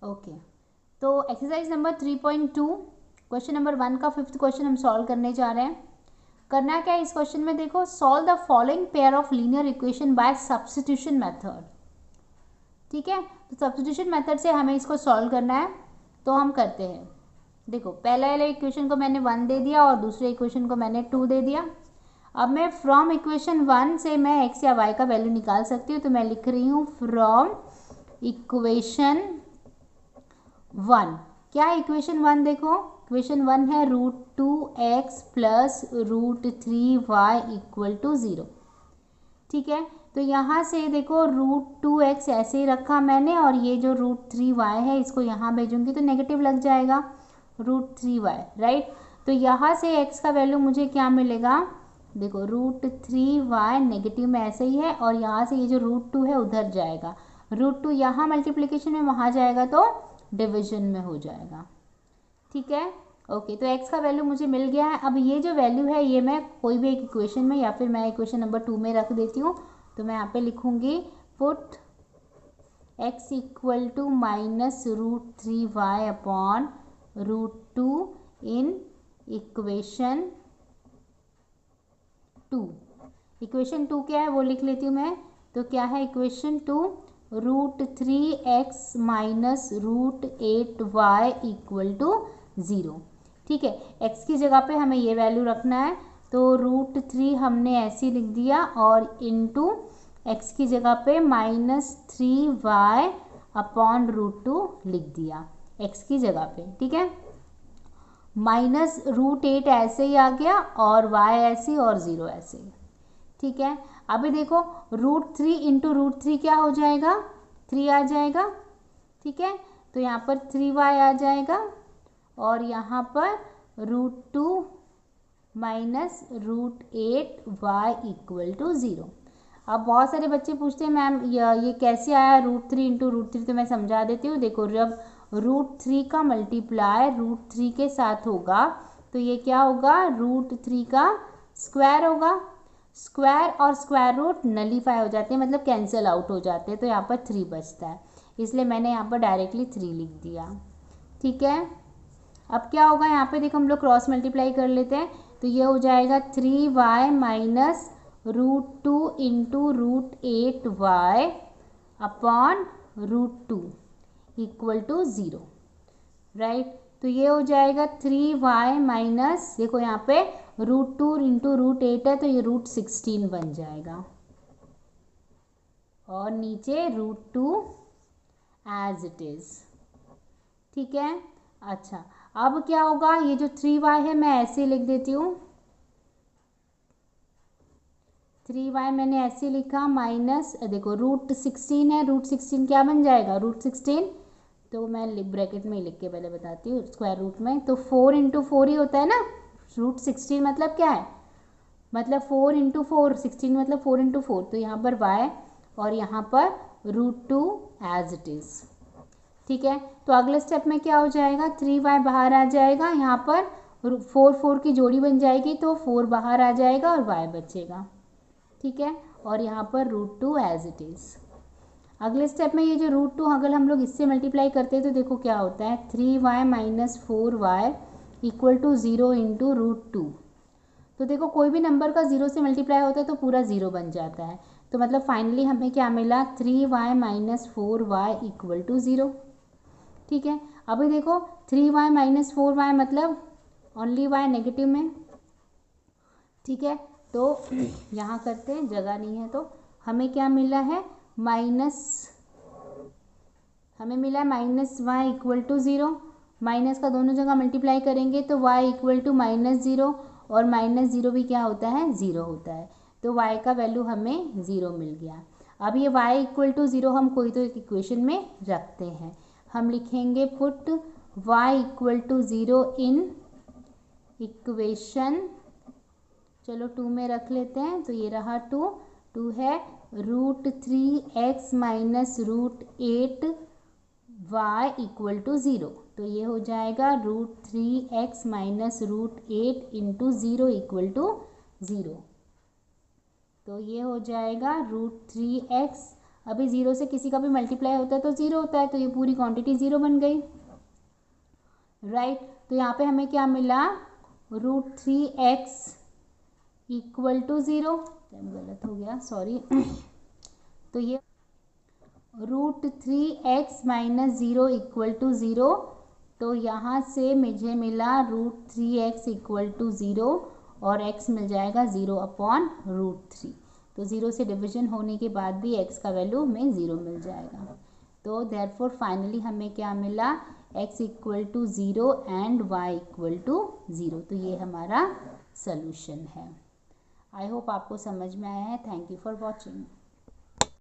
Okay, तो exercise number 3.2 question number 1 का 5th question हम सॉल्व करने जा रहे हैं। करना क्या है इस क्वेश्चन में, देखो solve the following pair of linear equation by substitution method. ठीक है, तो सब्स्टिट्यूशन मेथड से हमें इसको सॉल्व करना है, तो हम करते हैं। देखो पहले वाले इक्वेशन को मैंने 1 दे दिया और दूसरे इक्वेशन को मैंने 2 दे दिया। अब मैं फ्रॉम इक्वेशन 1 से मैं x या y का वैल्यू निकाल सकती हूँ, तो मैं लिख रही हूँ फ्रॉम इक्वेशन 1। क्या है इक्वेशन 1, देखो इक्वेशन 1 है √2x plus √3y equal to 0। ठीक है, तो यहाँ से देखो √2x ऐसे ही रखा मैंने, और ये जो √3y है इसको यहाँ भेजूंगी तो नेगेटिव लग जाएगा √3y, राइट। तो यहाँ से x का वैल्यू मुझे क्या मिलेगा, देखो √3y नेगेटिव में ऐसे ही है, और यहाँ से ये जो √2 है उधर जाएगा, √2 यहाँ मल्टीप्लिकेशन में वहाँ जाएगा तो डिवीजन में हो जाएगा। ठीक है, ओके, तो x का वैल्यू मुझे मिल गया है। अब ये जो वैल्यू है ये मैं कोई भी एक इक्वेशन में या फिर मैं इक्वेशन नंबर 2 में रख देती हूँ, तो मैं यहाँ पे लिखूँगी put x equal to -√3y upon √2 in equation 2। Equation 2 क्या है वो लिख लेती हूँ मैं, तो क्या है equation 2, √3x minus √8y equal to 0। ठीक है, x की जगह पे हमें ये वैल्यू रखना है, तो √3 हमने ऐसे लिख दिया और इनटू x की जगह पे -3y अपॉन √2 लिख दिया x की जगह पे। ठीक है, -√8 ऐसे ही आ गया और y ऐसे और 0 ऐसे। ठीक है, अभी देखो √3 इंटू √3 क्या हो जाएगा, 3 आ जाएगा। ठीक है, तो यहाँ पर 3y आ जाएगा और यहाँ पर √2 माइनस √8y इक्वल टू 0। अब बहुत सारे बच्चे पूछते हैं मैम ये कैसे आया √3 इंटू √3, तो मैं समझा देती हूँ। देखो जब √3 का मल्टीप्लाई √3 के साथ होगा तो ये क्या होगा, √3 का स्क्वायर होगा। स्क्वायर और स्क्वायर रूट नलीफाई हो जाते हैं, मतलब कैंसिल आउट हो जाते हैं, तो यहाँ पर 3 बचता है, इसलिए मैंने यहाँ पर डायरेक्टली 3 लिख दिया। ठीक है, अब क्या होगा यहाँ पे देखो हम लोग क्रॉस मल्टीप्लाई कर लेते हैं, तो ये हो जाएगा 3y minus √2 into √8y upon √2 equal to 0, right. तो ये हो जाएगा 3y माइनस, देखो यहाँ पे √2 इंटू √8 है तो ये √16 बन जाएगा, और नीचे √2 एज इट इज। ठीक है, अच्छा अब क्या होगा, ये जो 3y है मैं ऐसे लिख देती हूँ, 3y मैंने ऐसे लिखा माइनस, देखो √16 है, √16 क्या बन जाएगा, √16, तो मैं ब्रैकेट में ही लिख के पहले बताती हूँ स्क्वायर रूट में, तो 4 इंटू 4 ही होता है ना, √16 मतलब क्या है, मतलब 4 इंटू 4, 16 मतलब 4 इंटू 4, तो यहाँ पर y और यहाँ पर √2 एज इट इज़। ठीक है, तो अगले स्टेप में क्या हो जाएगा, 3y बाहर आ जाएगा, यहाँ पर 4 की जोड़ी बन जाएगी तो 4 बाहर आ जाएगा और y बचेगा। ठीक है, और यहाँ पर √2 एज इट इज़। अगले स्टेप में ये जो √2 अगर हम लोग इससे मल्टीप्लाई करते हैं तो देखो क्या होता है, 3y minus 4y equal to 0 into √2। तो देखो कोई भी नंबर का 0 से मल्टीप्लाई होता है तो पूरा 0 बन जाता है, तो मतलब फाइनली हमें क्या मिला, 3y minus 4y equal to 0। ठीक है, अभी देखो 3y माइनस 4y मतलब ओनली y नेगेटिव में। ठीक है, तो यहाँ करते हैं, जगह नहीं है, तो हमें क्या मिला है, हमें मिला है -y इक्वल टू 0। माइनस का दोनों जगह मल्टीप्लाई करेंगे तो y इक्वल टू -0, और -0 भी क्या होता है, 0 होता है, तो y का वैल्यू हमें 0 मिल गया। अब ये y इक्वल टू 0 हम कोई तो एक इक्वेशन में रखते हैं, हम लिखेंगे put y equal to 0 in equation, चलो 2 में रख लेते हैं, तो ये रहा 2 है √3x minus √8y equal to 0, तो ये हो जाएगा √3x minus √8 into 0 equal to 0, तो ये हो जाएगा √3x अभी 0 से किसी का भी मल्टीप्लाई होता है तो 0 होता है, तो ये पूरी क्वांटिटी 0 बन गई, राइट। तो यहाँ पे हमें क्या मिला, √3x इक्वल टू 0, गलत हो गया सॉरी तो ये √3x माइनस 0 इक्वल टू 0, तो यहाँ से मुझे मिला √3x इक्वल टू 0 और x मिल जाएगा 0/√3। तो 0 से डिवीजन होने के बाद भी x का वैल्यू में 0 मिल जाएगा। तो देयरफॉर फाइनली हमें क्या मिला, x equal to 0 and y equal to 0। तो ये हमारा सॉल्यूशन है। आई होप आपको समझ में आया है। Thank you for watching.